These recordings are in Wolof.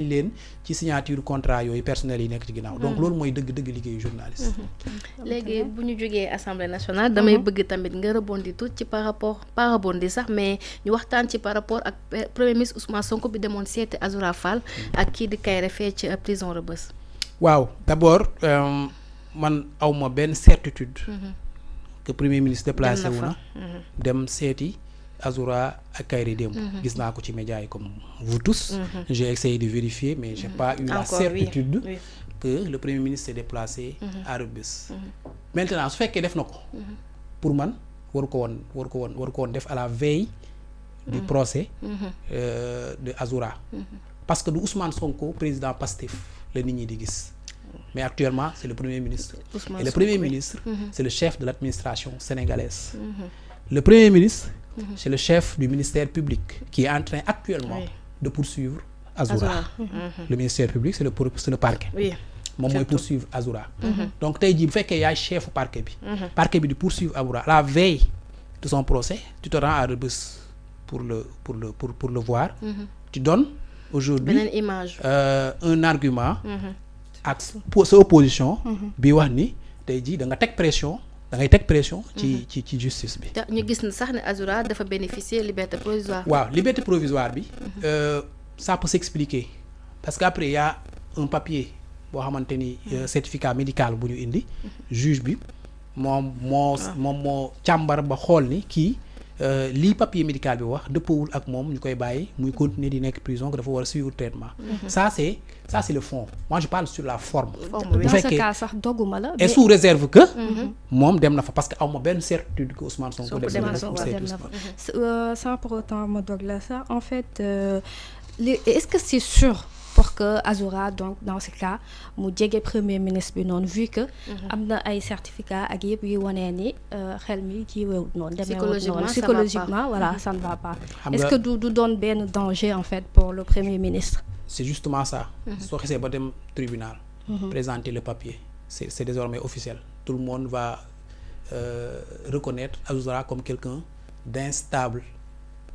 leen ci signature contrat yooyu personnel yi nekk ci ginnaaw. donc loolu mooy dëgg-dëgg liggéeyu journaliste. léegi bu ñu jógee assemblée nationale damay bëgg tamit nga rebondir tout ci par rebondir sax mais ñu waxtaan ci par rapport ak premier ministre Ousmane Sonko bi demoon seeti Azoura Fall ak kii di Kairé fee ci prison Rebeuss. waaw d'abord man awma benn certitude. que premier ministre déplacé wu na dem seeti Azoura ak Kairé démb. gis naa ko ci médias yi comme vous tous. j'ai essayé de vérifier mais j'ai pas eu la certitude que le premier ministre s'est déplacé à Rebeuss. maintenant su fekkee def na ko pour man waru ko woon def à la veille du procès de Azoura. parce que du Ousmane Sonko président Pastef la nit ñi di gis. mais actuellement c'est le premier ministre. Et le premier ministre c'est le chef de l'administration sénégalaise. Le premier ministre c'est le chef du ministère public qui est en train actuellement de poursuivre Azoura. Le ministère public c'est le parquet. moom mooy poursuivre Azoura. donc tey jii bu fekkee yaay chef parquet bi. parquet bi di poursuivre Azoura la veille de son procès tu te rends à Rebeuss pour le voir. tu donnes aujourd'hui beneen image. un argument. ak sa opposition. bi wax ni tey jii da ngay teg pression. ci justice bi. ñu gis na sax ne Azoura dafa bénéficier liberté provisoire. waaw liberté provisoire bi. ça peut s'expliquer parce que après y a un papier boo xamante ni certificat médical bu ñu indi. juge bi moom moo càmbar ba xool ni kii. lii papier médical bi wax dëppawul ak moom ñu koy bàyyi muy continuer di nekk prison que dafa war a suivre traitement. ça c'est le fond moi je parle sur la forme. bu fekkee dans ce cas sax dogguma la. et sous réserve que. moom dem na fa parce que aw ma benn certitude que Ousmane Sonko dem na fa. sans pour autant ma dog la ça en fait est-ce que c'est sûr pour que Azoura donc dans ce cas mu jege premier ministre bi noonu vu que am na ay certificat ak yëpp yu wanee ni xel mi ci wewut noonu psychologiquement voilà ça ne va pas est-ce que du doon benn danger en fait pour le premier ministre. c'est justement ça. soo xesee ba dem tribunal. présenter le papier c'est désormais officiel tout le monde va reconnaître Azoura comme quelqu'un d'instable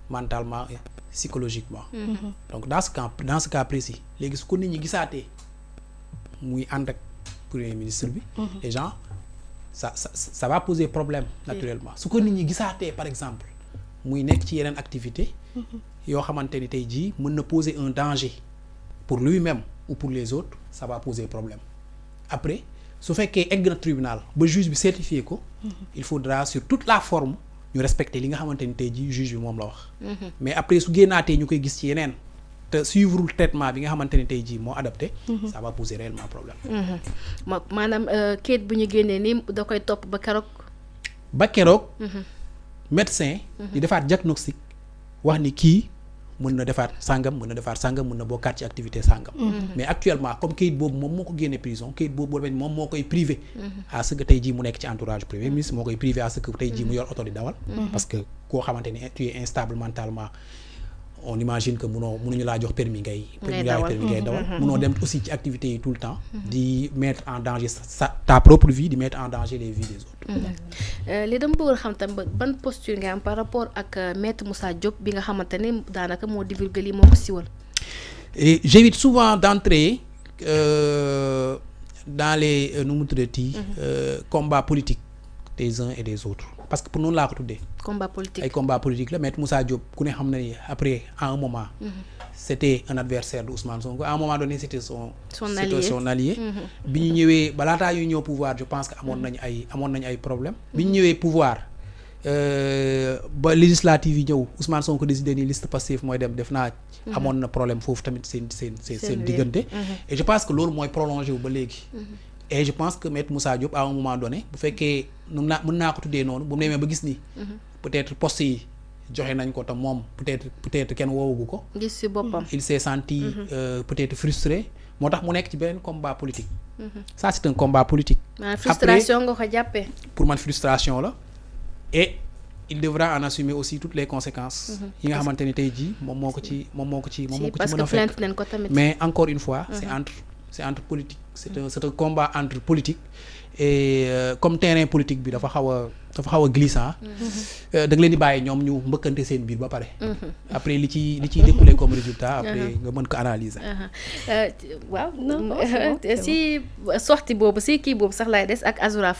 mentalement et psychologiquement. donc dans ce cas précis léegi su ko nit ñi gisaatee muy ànd ak premier ministre bi. les gens ça va poser problème naturellement su ko nit ñi gisaatee par exemple muy nekk ci yeneen activité yoo xamante ni tey jii mën na poser un danger pour lui-même ou pour les autres ça va poser problème après su fekkee egg na tribunal ba juge bi certifié ko. il faudra sur toute la forme ñu respecter li nga xamante ni tey jii juge bi moom la wax. mais après su génnaatee ñu koy gis ci yeneen te suivre traitement bi nga xamante ni tey jii moo adapté. ça va poser réellement problème. maanaam kayit bu ñu génnee nii da koy topp ba keroog. médecin. di defaat diagnostic wax ni kii mën na defaat sàngam mën na bokkaat ci activité sàngam. mais actuellement comme kayit boobu moom moo ko génne prison kayit boobu moom moo koy privé. à ce que tey jii mu nekk ci entourage premier ministre moo koy privé à ce que tey jii mu yor oto di dawal. parce que koo xamante ni tu es instable mentalement on imagine que mënuñu laa jox permis ngay dawal. mënoo dem aussi ci activités yi tout le temps. di mettre en danger ta propre vie di mettre en danger les vies des autres. li dama bëggoon xam tam ban posture nga am par rapport ak maître Moussa Diop bi nga xamante ne daanaka moo divulgué lii moo ko siwal. et j'évite souvent d'entrer dans les combats politiques des uns et des autres parce que pour noonu laa ko tuddee. ay combat politique la maître Moussa Diop ku ne xam na ni après à un moment. c'était un adversaire de Ousmane Sonko à un moment donné c'était son allié. bi ñu ñëwee balaataa yu ñëw pouvoir je pense que amoon nañu ay problèmes. bi ñu ñëwee pouvoir ba législative yi ñëw Ousmane Sonko décidé ni liste Pastef mooy dem def naa. amoon na problème foofu tamit seen diggante. et je pense que loolu mooy prolongé wu ba léegi. et je pense que maître Moussa Diop à un moment donné bu fekkee mën naa ko tuddee noonu bu mu demee ba gis ni. peut-être poste yi joxe nañ ko te moom peut-être kenn woowagu ko. gis ci boppam il s'est senti peut-être frustré moo tax mu nekk ci beneen combat politique. ça c'est un combat politique. frustration nga ko jàppee. pour man frustration la et il devra en assumer aussi toutes les conséquences. yi nga xamante ni tey jii moom moo ko ci mën a fekk. parce que plainte nañ ko tamit. mais encore une fois c'est entre politique. c'est un combat entre politique et comme terrain politique bi dafa xaw a glissant. da nga leen di bàyyi ñoom ñu mbëkkante seen biir ba pare. après li ciy découlé comme résultat. après nga mën ko analyser. waaw si sortie boobu si kii boobu sax lay des ak Azoura